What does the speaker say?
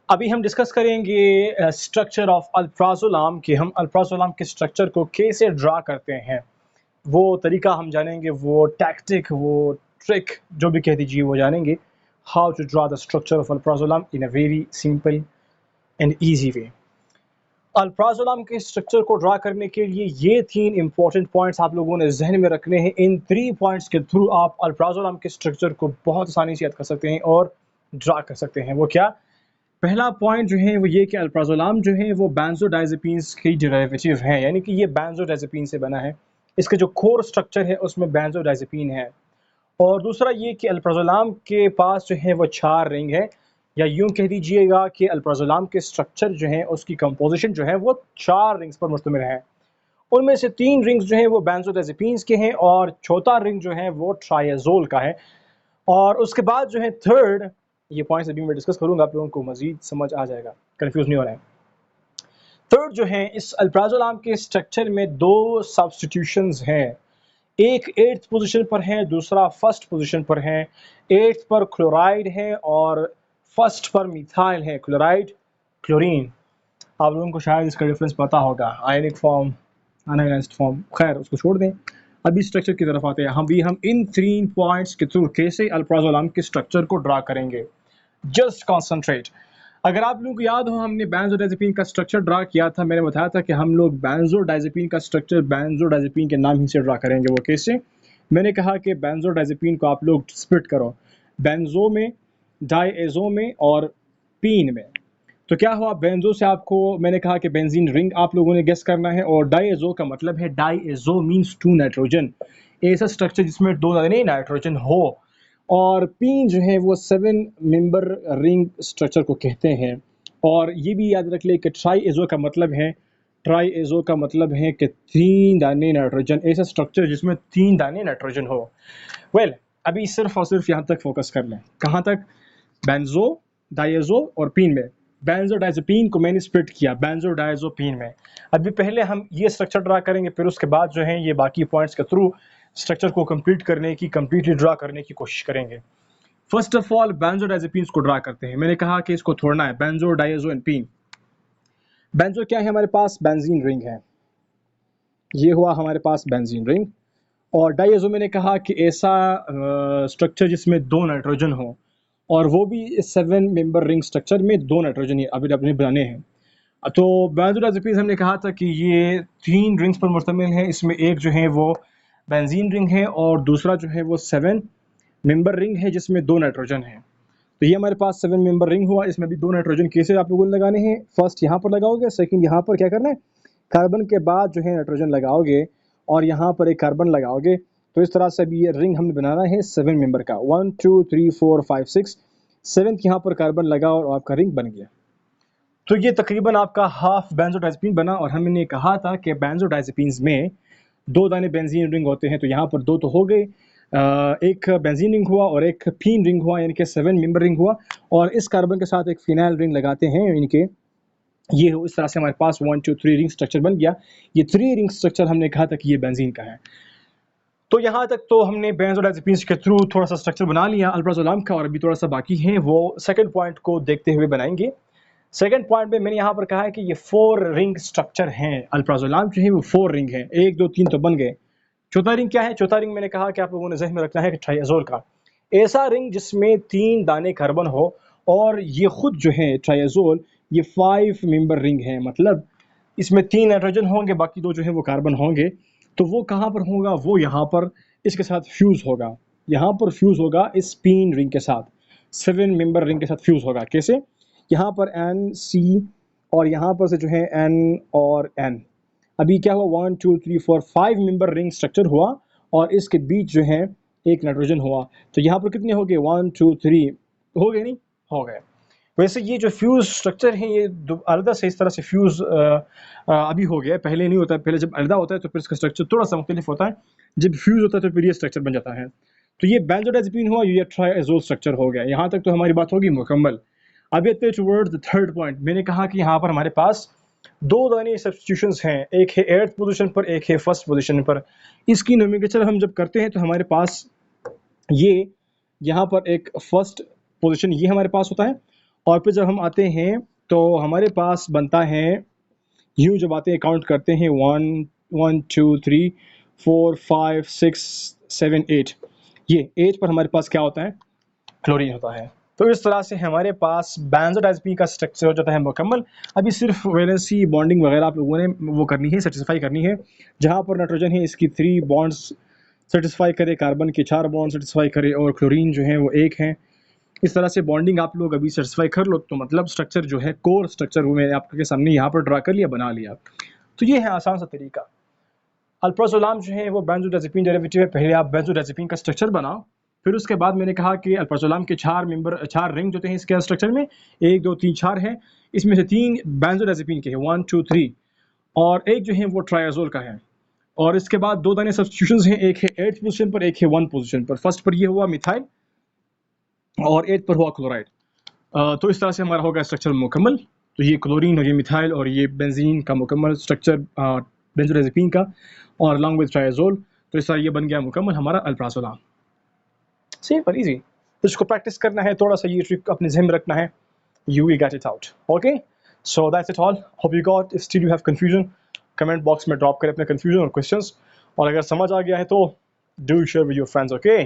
अभी हम डिस्कस करेंगे स्ट्रक्चर ऑफ अल्प्राजोलाम कि हम अल्प्राजोलाम के स्ट्रक्चर को कैसे ड्रा करते हैं। वो तरीका हम जानेंगे, वो टैक्टिक, वो ट्रिक जो भी कह दीजिए वो जानेंगे। How to draw the structure of alprazolam in a very simple and easy way. Alprazolam के स्ट्रक्चर को ड्रा करने के लिए ये 3 इंपॉर्टेंट पॉइंट्स आप लोगों ने जहन में रखने हैं। इन 3 पॉइंट्स के थ्रू आप अल्प्राजोलाम के स्ट्रक्चर को बहुत आसानी से याद कर सकते हैं और ड्रा कर सकते हैं। वो क्या? पहला पॉइंट जो है वो ये कि अल्प्राजोलाम जो है वो बेंजोडाइज़ेपिन्स की डेरिवेटिव है, यानी कि ये बेंजोडाइज़ेपिन से बना है। इसका जो कोर स्ट्रक्चर है उसमें बेंजोडाइज़ेपिन है। और दूसरा ये कि अल्प्राजोलाम के पास जो है वो 4 रिंग है, या यूँ कह दीजिएगा कि अल्प्राजोलाम के स्ट्रक्चर जो है उसकी कंपोजिशन जो है वो 4 रिंग्स पर मुश्तमिल है। उनमें से 3 रिंग्स जो हैं वो बेंजोडाइज़ेपिन्स के हैं और चौथा रिंग जो है वो ट्राइएज़ोल का है। और उसके बाद जो है थर्ड, ये पॉइंट्स अभी मैं डिस्कस करूँगा, आप लोगों को मज़ीद समझ आ जाएगा, कन्फ्यूज़ नहीं हो रहा है। थर्ड जो है, इस अल्प्राजोलाम के स्ट्रक्चर में 2 सब्स्टिट्यूशंस हैं। एक 8th पोजीशन पर है, दूसरा 1st पोजीशन पर है। 8th पर क्लोराइड है और 1st पर मिथाइल है। Chloride, chlorine. आप लोगों को शायद इसका डिफरेंस पता होगा, आयनिक फॉर्म, अनआयनाइज्ड फॉर्म। खैर उसको छोड़ दें, अभी स्ट्रक्चर की तरफ आते हैं। हम इन 3 पॉइंट्स के थ्रू कैसे अल्प्राजोलाम के स्ट्रक्चर को ड्रा करेंगे। Just concentrate. अगर आप लोगों को याद हो, हमने बेंजोडाइज़ेपिन का स्ट्रक्चर ड्रा किया था। मैंने बताया था कि हम लोग बेंजोडाइज़ेपिन का स्ट्रक्चर बेंजोडाइज़ेपिन के नाम ही से ड्रा करेंगे। वो कैसे? मैंने कहा कि बेंजोडाइज़ेपिन को आप लोग स्प्लिट करो, बेंजो में, डायएज़ो में और पीन में। तो क्या हुआ, बेंजो से आपको मैंने कहा कि बेंजीन रिंग आप लोगों ने गेस करना है, और डायएज़ो का मतलब है, डायएज़ो मीन्स 2 नाइट्रोजन, ऐसा स्ट्रक्चर जिसमें 2 नाइट्रोजन हो। और पीन जो है वो 7 मेंबर रिंग स्ट्रक्चर को कहते हैं। और ये भी याद रख ले कि ट्राइएज़ो का मतलब है, ट्राइएज़ो का मतलब है कि 3 दाने नाइट्रोजन, ऐसा स्ट्रक्चर जिसमें 3 दाने नाइट्रोजन हो। वेल, अभी सिर्फ और सिर्फ यहाँ तक फोकस कर लें। कहाँ तक? बेंजो, डायएज़ो और पीन में। बेंजोडाइज़ेपिन को मैंने स्प्लिट किया बेंजोडाइज़ोपिन में। अभी पहले हम ये स्ट्रक्चर ड्रा करेंगे, फिर उसके बाद जो है ये बाकी पॉइंट्स के थ्रू स्ट्रक्चर को कंप्लीटली ड्रा करने की कोशिश करेंगे। फर्स्ट ऑफ ऑल बेंजोडाइज़ेपिन्स को ड्रा करते हैं। मैंने कहा कि इसको तोड़ना है, बेंजो, डायएज़ो एंड पीन। बेंजो क्या है हमारे पास? बेंजीन रिंग है। ये हुआ हमारे पास बेंजीन रिंग। और डायएज़ो मैंने कहा कि ऐसा स्ट्रक्चर जिसमें 2 नाइट्रोजन हो, और वो भी 7 मेंबर रिंग स्ट्रक्चर में 2 नाइट्रोजन ही अभी अपने बनाने हैं। तो बेंजोडाइज़ेपिन्स हमने कहा था कि ये 3 रिंग्स पर मुश्तमिल है। इसमें एक जो है वो बेंजीन रिंग है और दूसरा जो है वो 7 मेंबर रिंग है जिसमें 2 नाइट्रोजन है। तो ये हमारे पास 7 मेंबर रिंग हुआ, इसमें भी 2 नाइट्रोजन कैसे आप लोगों ने लगाने हैं? फर्स्ट यहाँ पर लगाओगे, सेकंड यहाँ पर क्या करना है, कार्बन के बाद जो है नाइट्रोजन लगाओगे, और यहाँ पर एक कार्बन लगाओगे। तो इस तरह से अभी ये रिंग हमें बनाना है 7 मेंबर का। 1 2 3 4 5 6, 7th यहाँ पर कार्बन लगा और आपका रिंग बन गया। तो ये तकरीबन आपका हाफ बेंजोडाइज़ेपिन बना। और हमने कहा था कि बेंजोडाइज़ेपिन्स में 2 दाने बेंजीन रिंग होते हैं, तो यहाँ पर 2 तो हो गए। एक बेंजीन रिंग हुआ और एक पीन रिंग हुआ, यानी कि 7 मेंबर रिंग हुआ। और इस कार्बन के साथ एक फिनाइल रिंग लगाते हैं, यानी कि ये हो। इस तरह से हमारे पास 1 2 3 रिंग स्ट्रक्चर बन गया। ये 3 रिंग स्ट्रक्चर हमने कहा था कि ये बेंजीन का है। तो यहाँ तक तो हमने बेंजोडाइज़ेपिन्स के थ्रू थोड़ा सा स्ट्रक्चर बना लिया अल्प्राजोलाम का, और अभी थोड़ा सा बाकी है, वो सेकंड पॉइंट को देखते हुए बनाएंगे। सेकंड पॉइंट में मैंने यहाँ पर कहा है कि ये 4 रिंग स्ट्रक्चर हैं। अल्प्राजोलाम जो है वो 4 रिंग है, 1 2 3 तो बन गए। चौथा रिंग क्या है? चौथा रिंग मैंने कहा कि आप लोगों ने ज़हन में रखना है कि ट्राइएज़ोल का, ऐसा रिंग जिसमें 3 दाने कार्बन हो, और ये खुद जो है ट्राइएज़ोल, ये 5 मेंबर रिंग है। मतलब इसमें 3 नाइट्रोजन होंगे, बाकी 2 जो है वो कार्बन होंगे। तो वो कहाँ पर होगा? वो यहाँ पर इसके साथ फ्यूज़ होगा। यहाँ पर फ्यूज़ होगा इस पीन रिंग के साथ, 7 मेंबर रिंग के साथ फ्यूज़ होगा। कैसे? यहाँ पर एन सी, और यहाँ पर से जो है एन और एन। अभी क्या हुआ? 1 2 3 4 5 मेंबर रिंग स्ट्रक्चर हुआ, और इसके बीच जो है एक नाइट्रोजन हुआ। तो यहाँ पर कितने हो गए? 1 2 3 हो गए, नहीं हो गए। वैसे ये जो फ्यूज़ स्ट्रक्चर है, ये अलग से इस तरह से फ्यूज़ अभी हो गया, पहले नहीं होता। पहले जब अलग होता है तो फिर इसका स्ट्रक्चर थोड़ा सा मुख्तलिफ होता है, जब फ्यूज़ होता है तो फिर ये स्ट्रक्चर बन जाता है। तो ये बेंजोडाइज़ेपिन हुआ, ये ट्राइएज़ोल स्ट्रक्चर हो गया। यहाँ तक तो हमारी बात होगी मुकम्मल। अब आते हैं टुवर्ड्स द थर्ड पॉइंट। मैंने कहा कि यहाँ पर हमारे पास 2 दाने सब्स्टिट्यूशंस हैं, एक है 8th पोजीशन पर, एक है 1st पोजीशन पर। इसकी नोमेनक्लेचर हम जब करते हैं तो हमारे पास ये यहाँ पर एक 1st पोजीशन ये हमारे पास होता है, और फिर जब हम आते हैं तो हमारे पास बनता है यूँ जब आते हैं काउंट करते हैं 1 1 2 3 4 5 6 7 8 ये 8 पर हमारे पास क्या होता है क्लोरीन होता है। तो इस तरह से हमारे पास बेंजोडाइज़ेपीन का स्ट्रक्चर हो जाता है मुकम्मल। अभी सिर्फ वैलेंसी बॉन्डिंग वगैरह आप लोगों ने वो करनी है, सेटिस्फाई करनी है। जहाँ पर नाइट्रोजन है इसकी 3 बॉन्ड्स सेटिस्फाई करे, कार्बन के 4 बॉन्ड सेटिस्फाई करे और क्लोरीन जो है वो 1 है। इस तरह से बॉन्डिंग आप लोग अभी सेटिस्फाई कर लो तो मतलब स्ट्रक्चर जो है कोर स्ट्रक्चर वो मैंने आपके सामने यहाँ पर ड्रा कर लिया, बना लिया। तो ये है आसान सा तरीका। अल्प्राज़ोलाम जो है वो बेंजोडाइज़ेपीन डेरिवेटिव है। पहले आप बेंजोडाइज़ेपीन का स्ट्रक्चर बनाओ, फिर उसके बाद मैंने कहा कि अल्प्राज़ोलाम के 4 रिंग होते हैं इसके स्ट्रक्चर में, 1 2 3 4 हैं। इसमें से 3 बेंजोडाइज़ेपीन के हैं 1 2 3 और एक जो है वो ट्राइआज़ोल का है। और इसके बाद 2 दाने सब्स्टिट्यूशंस हैं, एक है 8th पोजीशन पर, एक है 1 पोजीशन पर। फर्स्ट पर ये हुआ मिथाइल और 8th पर हुआ क्लोराइड। तो इस तरह से हमारा होगा स्ट्रक्चर मुकम्मल। तो ये क्लोरीन और ये मिथाइल और ये बेंजीन का मुकम्मल स्ट्रक्चर बेंजोडाइज़ेपीन का और अलॉन्ग विद ट्राइआज़ोल। तो इस तरह ये बन गया मुकम्मल हमारा अल्प्राज़ोलाम। Simple easy. इसको प्रैक्टिस करना है, थोड़ा सा ये ट्रिक अपने ज़हन में रखना है, you will get it out. Okay, so that's it all. Hope you got. If still you have confusion, comment box में drop करें अपने confusion और questions, और अगर समझ आ गया है तो do share with your friends. Okay.